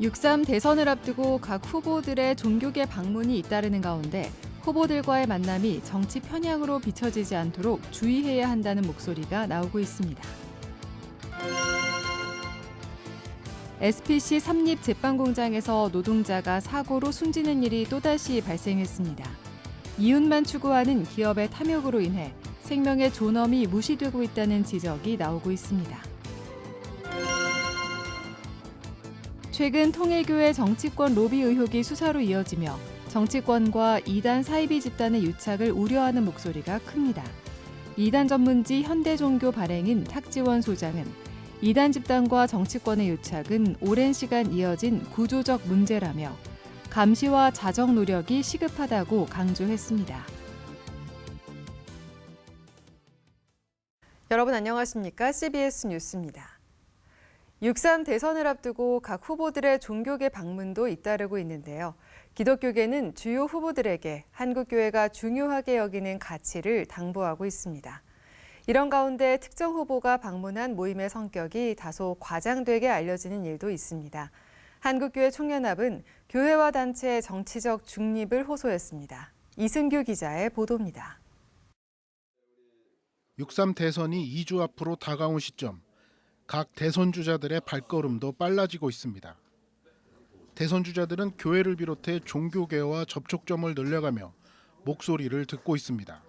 6.3 대선을 앞두고 각 후보들의 종교계 방문이 잇따르는 가운데 후보들과의 만남이 정치 편향으로 비춰지지 않도록 주의해야 한다는 목소리가 나오고 있습니다. SPC 삼립 제빵공장에서 노동자가 사고로 숨지는 일이 또다시 발생했습니다. 이윤만 추구하는 기업의 탐욕으로 인해 생명의 존엄이 무시되고 있다는 지적이 나오고 있습니다. 최근 통일교회 정치권 로비 의혹이 수사로 이어지며 정치권과 이단 사이비 집단의 유착을 우려하는 목소리가 큽니다. 이단 전문지 현대종교 발행인 탁지원 소장은 이단 집단과 정치권의 유착은 오랜 시간 이어진 구조적 문제라며 감시와 자정 노력이 시급하다고 강조했습니다. 여러분 안녕하십니까? CBS 뉴스입니다. 6.3 대선을 앞두고 각 후보들의 종교계 방문도 잇따르고 있는데요. 기독교계는 주요 후보들에게 한국교회가 중요하게 여기는 가치를 당부하고 있습니다. 이런 가운데 특정 후보가 방문한 모임의 성격이 다소 과장되게 알려지는 일도 있습니다. 한국교회 총연합은 교회와 단체의 정치적 중립을 호소했습니다. 이승규 기자의 보도입니다. 6.3 대선이 2주 앞으로 다가온 시점, 각 대선 주자들의 발걸음도 빨라지고 있습니다. 대선 주자들은 교회를 비롯해 종교계와 접촉점을 늘려가며 목소리를 듣고 있습니다.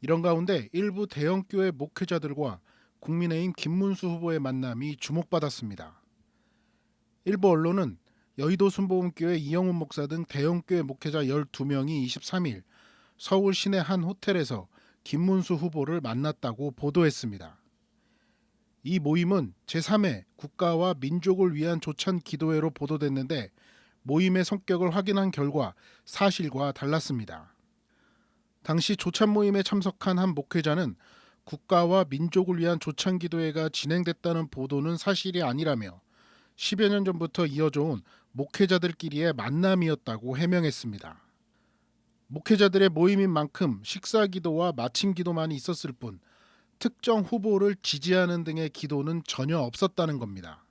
이런 가운데 일부 대형교회 목회자들과 국민의힘 김문수 후보의 만남이 주목받았습니다. 일부 언론은 여의도 순복음교회 이영훈 목사 등 대형교회 목회자 12명이 23일 서울 시내 한 호텔에서 김문수 후보를 만났다고 보도했습니다. 이 모임은 제3회 국가와 민족을 위한 조찬 기도회로 보도됐는데 모임의 성격을 확인한 결과 사실과 달랐습니다. 당시 조찬 모임에 참석한 한 목회자는 국가와 민족을 위한 조찬 기도회가 진행됐다는 보도는 사실이 아니라며 10여 년 전부터 이어져 온 목회자들끼리의 만남이었다고 해명했습니다. 목회자들의 모임인 만큼 식사 기도와 마침 기도만이 있었을 뿐 특정 후보를 지지하는 등의 기도는 전혀 없었다는 겁니다.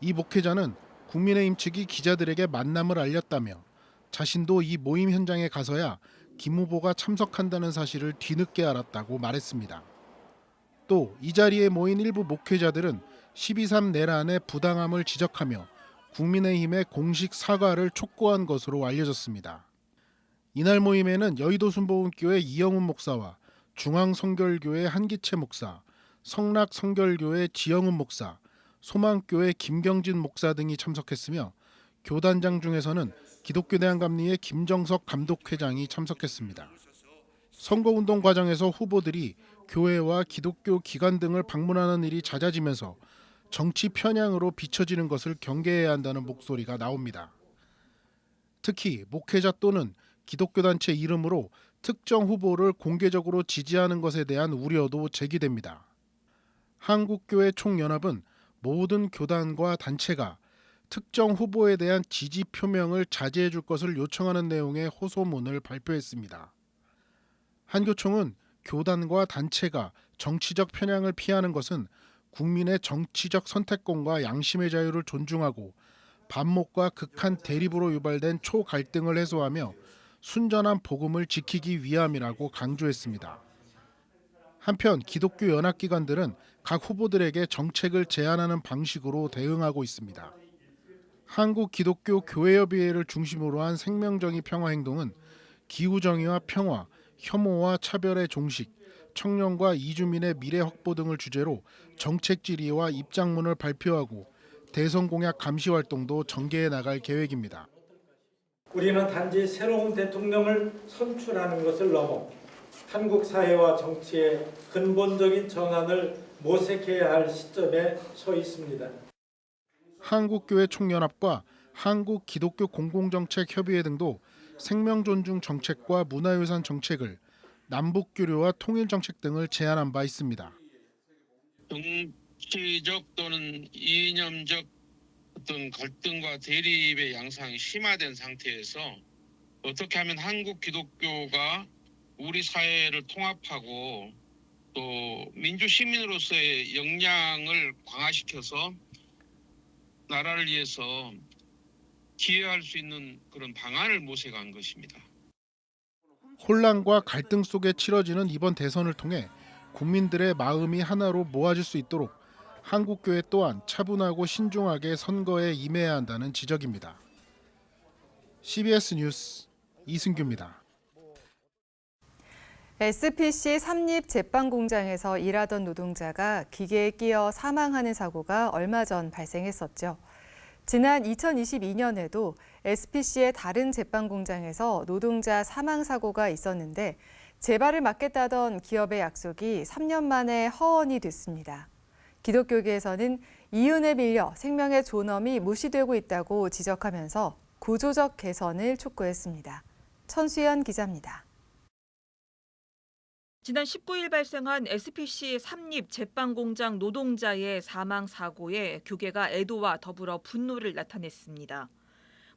이 목회자는 국민의힘 측이 기자들에게 만남을 알렸다며 자신도 이 모임 현장에 가서야 김 후보가 참석한다는 사실을 뒤늦게 알았다고 말했습니다. 또 이 자리에 모인 일부 목회자들은 12.3 내란의 부당함을 지적하며 국민의힘의 공식 사과를 촉구한 것으로 알려졌습니다. 이날 모임에는 여의도 순복음교회 이영훈 목사와 중앙성결교회 한기채 목사, 성락성결교회 지영훈 목사, 소망교회 김경진 목사 등이 참석했으며 교단장 중에서는 기독교대한감리의 김정석 감독회장이 참석했습니다. 선거운동 과정에서 후보들이 교회와 기독교 기관 등을 방문하는 일이 잦아지면서 정치 편향으로 비춰지는 것을 경계해야 한다는 목소리가 나옵니다. 특히 목회자 또는 기독교단체 이름으로 특정 후보를 공개적으로 지지하는 것에 대한 우려도 제기됩니다. 한국교회 총연합은 모든 교단과 단체가 특정 후보에 대한 지지 표명을 자제해 줄 것을 요청하는 내용의 호소문을 발표했습니다. 한교총은 교단과 단체가 정치적 편향을 피하는 것은 국민의 정치적 선택권과 양심의 자유를 존중하고 반목과 극한 대립으로 유발된 초갈등을 해소하며 순전한 복음을 지키기 위함이라고 강조했습니다. 한편 기독교 연합기관들은 각 후보들에게 정책을 제안하는 방식으로 대응하고 있습니다. 한국기독교교회협의회를 중심으로 한 생명정의 평화행동은 기후정의와 평화, 혐오와 차별의 종식, 청년과 이주민의 미래 확보 등을 주제로 정책 질의와 입장문을 발표하고 대선 공약 감시 활동도 전개해 나갈 계획입니다. 우리는 단지 새로운 대통령을 선출하는 것을 넘어 한국 사회와 정치의 근본적인 전환을 모색해야 할 시점에 서 있습니다. 한국교회 총연합과 한국기독교공공정책협의회 등도 생명존중 정책과 문화유산 정책을 남북교류와 통일정책 등을 제안한 바 있습니다. 정치적 또는 이념적 어떤 갈등과 대립의 양상이 심화된 상태에서 어떻게 하면 한국 기독교가 우리 사회를 통합하고 또 민주 시민으로서의 역량을 강화시켜서 나라를 위해서 기여할 수 있는 그런 방안을 모색한 것입니다. 혼란과 갈등 속에 치러지는 이번 대선을 통해 국민들의 마음이 하나로 모아질 수 있도록 한국교회 또한 차분하고 신중하게 선거에 임해야 한다는 지적입니다. CBS 뉴스 이승규입니다. SPC 삼립제빵공장에서 일하던 노동자가 기계에 끼어 사망하는 사고가 얼마 전 발생했었죠. 지난 2022년에도 SPC의 다른 제빵공장에서 노동자 사망 사고가 있었는데 재발을 막겠다던 기업의 약속이 3년 만에 허언이 됐습니다. 기독교계에서는 이윤에 밀려 생명의 존엄이 무시되고 있다고 지적하면서 구조적 개선을 촉구했습니다. 천수연 기자입니다. 지난 19일 발생한 SPC 삼립 제빵공장 노동자의 사망 사고에 교계가 애도와 더불어 분노를 나타냈습니다.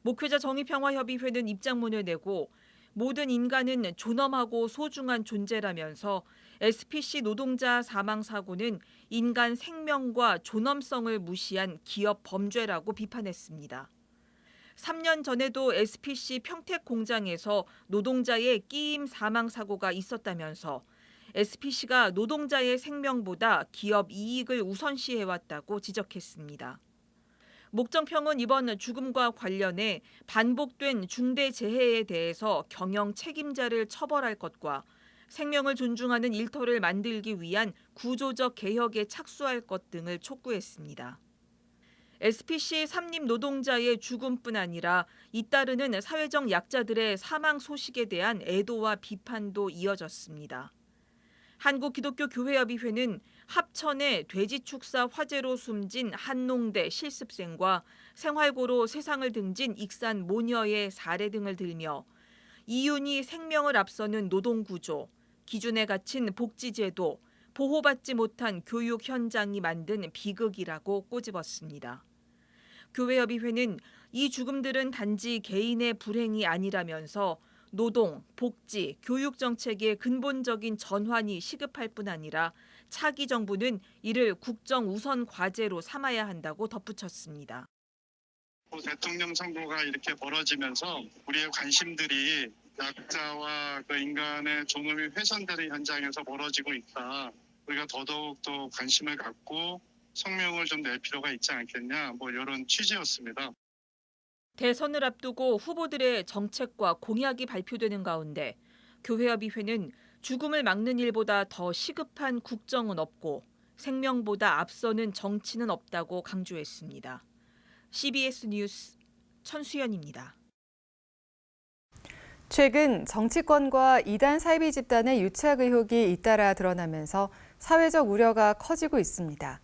목회자 정의평화협의회는 입장문을 내고 모든 인간은 존엄하고 소중한 존재라면서 SPC 노동자 사망 사고는 인간 생명과 존엄성을 무시한 기업 범죄라고 비판했습니다. 3년 전에도 SPC 평택 공장에서 노동자의 끼임 사망 사고가 있었다면서 SPC가 노동자의 생명보다 기업 이익을 우선시해왔다고 지적했습니다. 목정평은 이번 죽음과 관련해 반복된 중대재해에 대해서 경영 책임자를 처벌할 것과 생명을 존중하는 일터를 만들기 위한 구조적 개혁에 착수할 것 등을 촉구했습니다. SPC 삼립 노동자의 죽음뿐 아니라 잇따르는 사회적 약자들의 사망 소식에 대한 애도와 비판도 이어졌습니다. 한국기독교교회협의회는 합천의 돼지축사 화재로 숨진 한농대 실습생과 생활고로 세상을 등진 익산 모녀의 사례 등을 들며 이윤이 생명을 앞서는 노동구조, 기준에 갇힌 복지제도, 보호받지 못한 교육 현장이 만든 비극이라고 꼬집었습니다. 교회협의회는 이 죽음들은 단지 개인의 불행이 아니라면서 노동, 복지, 교육 정책의 근본적인 전환이 시급할 뿐 아니라 차기 정부는 이를 국정 우선 과제로 삼아야 한다고 덧붙였습니다. 대통령 선거가 이렇게 벌어지면서 우리의 관심들이 약자와 그 인간의 존엄이 훼손되는 현장에서 벌어지고 있다. 우리가 더더욱 더 관심을 갖고 성명을 좀 낼 필요가 있지 않겠냐, 이런 취지였습니다. 대선을 앞두고 후보들의 정책과 공약이 발표되는 가운데 교회협의회는 죽음을 막는 일보다 더 시급한 국정은 없고 생명보다 앞서는 정치는 없다고 강조했습니다. CBS 뉴스 천수연입니다. 최근 정치권과 이단 사이비 집단의 유착 의혹이 잇따라 드러나면서 사회적 우려가 커지고 있습니다.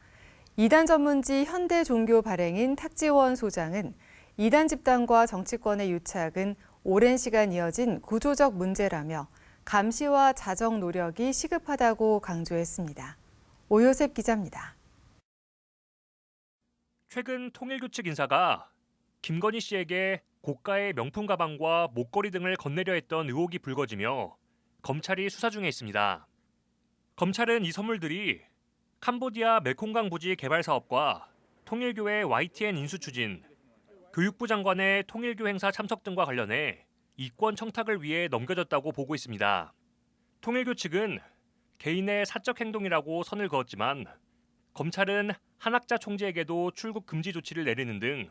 이단 전문지 현대종교 발행인 탁지원 소장은 이단 집단과 정치권의 유착은 오랜 시간 이어진 구조적 문제라며 감시와 자정 노력이 시급하다고 강조했습니다. 오요셉 기자입니다. 최근 통일교 측 인사가 김건희 씨에게 고가의 명품 가방과 목걸이 등을 건네려 했던 의혹이 불거지며 검찰이 수사 중에 있습니다. 검찰은 이 선물들이 캄보디아 멜콩강 부지 개발 사업과 통일교의 YTN 인수 추진, 교육부 장관의 통일교 행사 참석 등과 관련해 이권 청탁을 위해 넘겨졌다고 보고 있습니다. 통일교 측은 개인의 사적 행동이라고 선을 그었지만 검찰은 한학자 총재에게도 출국 금지 조치를 내리는 등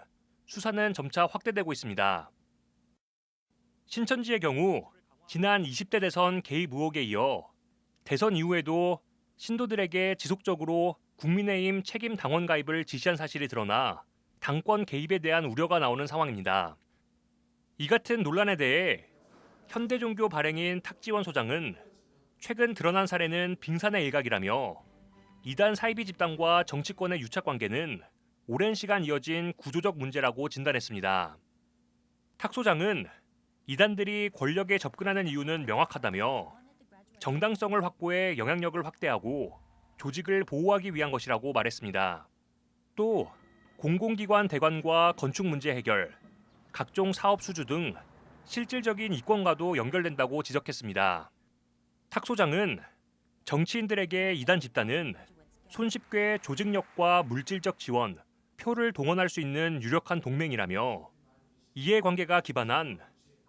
수사는 점차 확대되고 있습니다. 신천지의 경우 지난 20대 대선 개입 의혹에 이어 대선 이후에도 신도들에게 지속적으로 국민의힘 책임 당원 가입을 지시한 사실이 드러나 당권 개입에 대한 우려가 나오는 상황입니다. 이 같은 논란에 대해 현대종교 발행인 탁지원 소장은 최근 드러난 사례는 빙산의 일각이라며 이단 사이비 집단과 정치권의 유착 관계는 오랜 시간 이어진 구조적 문제라고 진단했습니다. 탁 소장은 이단들이 권력에 접근하는 이유는 명확하다며 정당성을 확보해 영향력을 확대하고 조직을 보호하기 위한 것이라고 말했습니다. 또 공공기관 대관과 건축 문제 해결, 각종 사업 수주 등 실질적인 이권과도 연결된다고 지적했습니다. 탁 소장은 정치인들에게 이단 집단은 손쉽게 조직력과 물질적 지원, 표를 동원할 수 있는 유력한 동맹이라며 이해관계가 기반한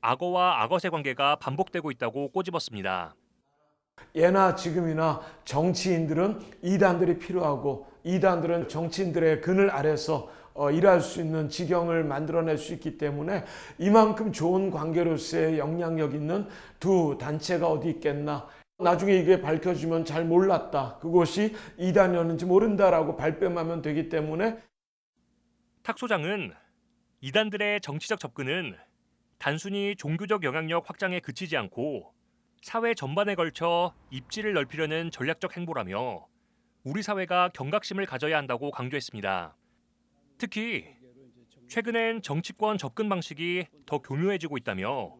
악어와 악어새 관계가 반복되고 있다고 꼬집었습니다. 예나 지금이나 정치인들은 이단들이 필요하고 이단들은 정치인들의 그늘 아래서 일할 수 있는 지경을 만들어낼 수 있기 때문에 이만큼 좋은 관계로서의 영향력 있는 두 단체가 어디 있겠나. 나중에 이게 밝혀지면 잘 몰랐다. 그것이 이단이었는지 모른다라고 발뺌하면 되기 때문에 탁 소장은 이단들의 정치적 접근은 단순히 종교적 영향력 확장에 그치지 않고 사회 전반에 걸쳐 입지를 넓히려는 전략적 행보라며 우리 사회가 경각심을 가져야 한다고 강조했습니다. 특히 최근엔 정치권 접근 방식이 더 교묘해지고 있다며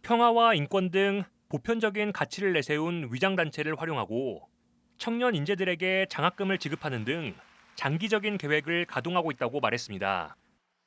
평화와 인권 등 보편적인 가치를 내세운 위장단체를 활용하고 청년 인재들에게 장학금을 지급하는 등 장기적인 계획을 가동하고 있다고 말했습니다.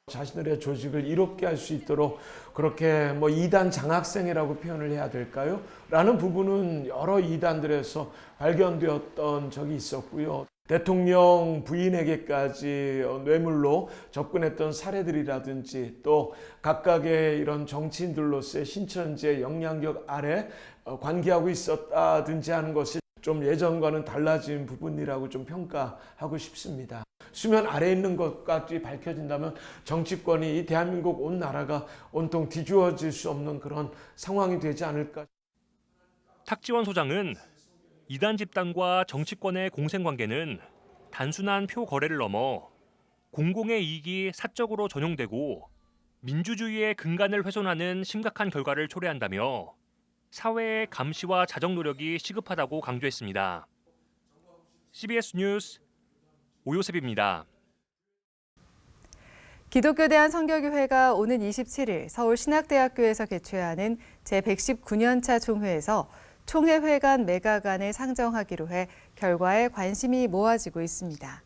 자신들의 조직을 이롭게 할 수 있도록 그렇게 이단 장학생이라고 표현을 해야 될까요? 라는 부분은 여러 이단들에서 발견되었던 적이 있었고요. 대통령 부인에게까지 뇌물로 접근했던 사례들이라든지 또 각각의 이런 정치인들로서의 신천지의 영향력 아래 관계하고 있었다든지 하는 것이 좀 예전과는 달라진 부분이라고 좀 평가하고 싶습니다. 수면 아래에 있는 것까지 밝혀진다면 정치권이 이 대한민국 온 나라가 온통 뒤집어질 수 없는 그런 상황이 되지 않을까. 탁지원 소장은 이단 집단과 정치권의 공생관계는 단순한 표 거래를 넘어 공공의 이익이 사적으로 전용되고 민주주의의 근간을 훼손하는 심각한 결과를 초래한다며 사회의 감시와 자정 노력이 시급하다고 강조했습니다. CBS 뉴스 오요셉입니다. 기독교 대한선교교회가 오는 27일 서울신학대학교에서 개최하는 제119년차 총회에서 총회회관 매가관을 상정하기로 해 결과에 관심이 모아지고 있습니다.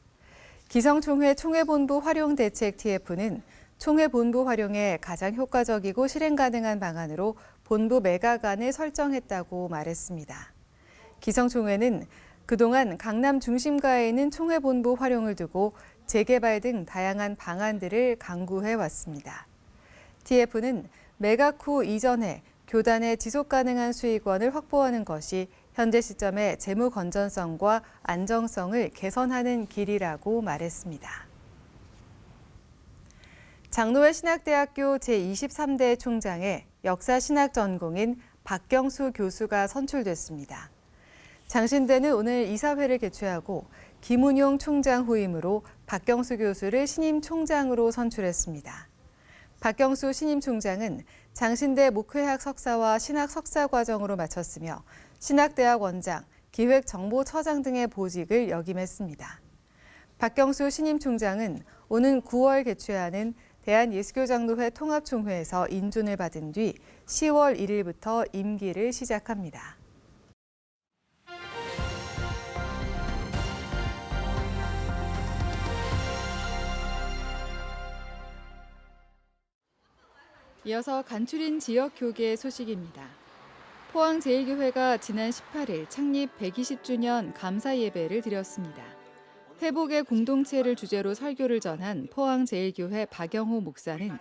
기성총회 총회본부 활용대책 TF는 총회본부 활용에 가장 효과적이고 실행 가능한 방안으로 본부 매가관을 설정했다고 말했습니다. 기성총회는 그동안 강남 중심가에 있는 총회본부 활용을 두고 재개발 등 다양한 방안들을 강구해 왔습니다. TF는 매각 후 이전에 교단의 지속가능한 수익원을 확보하는 것이 현재 시점의 재무 건전성과 안정성을 개선하는 길이라고 말했습니다. 장로회 신학대학교 제23대 총장에 역사신학 전공인 박경수 교수가 선출됐습니다. 장신대는 오늘 이사회를 개최하고 김운용 총장 후임으로 박경수 교수를 신임 총장으로 선출했습니다. 박경수 신임 총장은 장신대 목회학 석사와 신학 석사 과정으로 마쳤으며 신학대학 원장, 기획정보처장 등의 보직을 역임했습니다. 박경수 신임 총장은 오는 9월 개최하는 대한예수교장로회 통합총회에서 인준을 받은 뒤 10월 1일부터 임기를 시작합니다. 이어서 간추린 지역 교계 소식입니다. 포항제일교회가 지난 18일 창립 120주년 감사 예배를 드렸습니다. 회복의 공동체를 주제로 설교를 전한 포항제일교회 박영호 목사는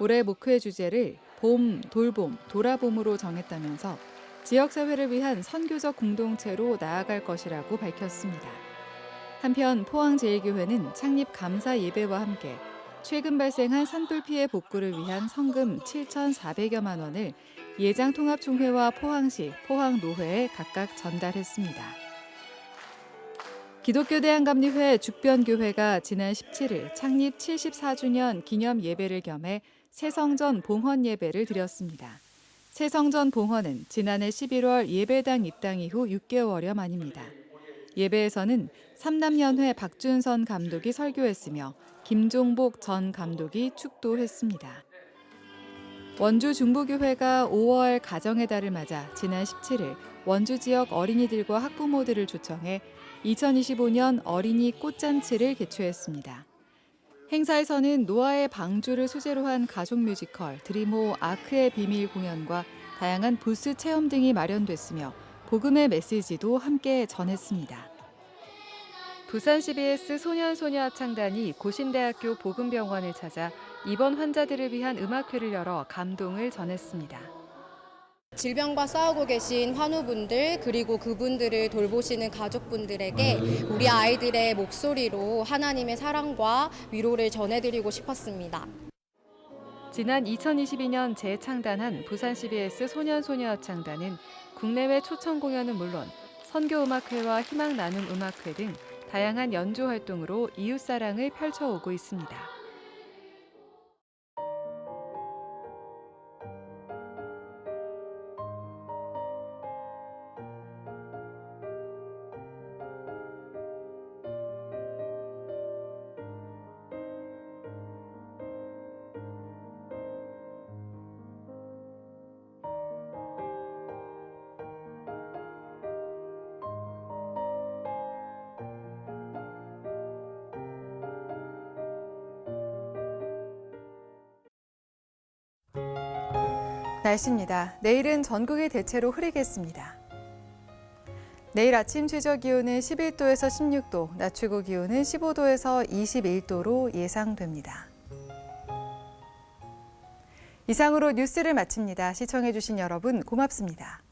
올해 목회 주제를 봄, 돌봄, 돌아봄으로 정했다면서 지역사회를 위한 선교적 공동체로 나아갈 것이라고 밝혔습니다. 한편 포항제일교회는 창립 감사 예배와 함께 최근 발생한 산불 피해 복구를 위한 성금 7,400여만 원을 예장통합총회와 포항시, 포항노회에 각각 전달했습니다. 기독교대한감리회 죽변교회가 지난 17일 창립 74주년 기념 예배를 겸해 새성전 봉헌 예배를 드렸습니다. 새성전 봉헌은 지난해 11월 예배당 입당 이후 6개월여 만입니다. 예배에서는 삼남연회 박준선 감독이 설교했으며 김종복 전 감독이 축도했습니다. 원주 중부교회가 5월 가정의 달을 맞아 지난 17일 원주 지역 어린이들과 학부모들을 초청해 2025년 어린이 꽃잔치를 개최했습니다. 행사에서는 노아의 방주를 소재로 한 가족 뮤지컬 드림호 아크의 비밀 공연과 다양한 부스 체험 등이 마련됐으며 복음의 메시지도 함께 전했습니다. 부산 CBS 소년소녀합창단이 고신대학교 보금병원을 찾아 입원 환자들을 위한 음악회를 열어 감동을 전했습니다. 질병과 싸우고 계신 환우분들 그리고 그분들을 돌보시는 가족분들에게 우리 아이들의 목소리로 하나님의 사랑과 위로를 전해드리고 싶었습니다. 지난 2022년 재창단한 부산 CBS 소년소녀합창단은 국내외 초청 공연은 물론 선교음악회와 희망 나눔 음악회 등 다양한 연주 활동으로 이웃사랑을 펼쳐오고 있습니다. 날씨입니다. 내일은 전국이 대체로 흐리겠습니다. 내일 아침 최저 기온은 11도에서 16도, 낮 최고 기온은 15도에서 21도로 예상됩니다. 이상으로 뉴스를 마칩니다. 시청해주신 여러분 고맙습니다.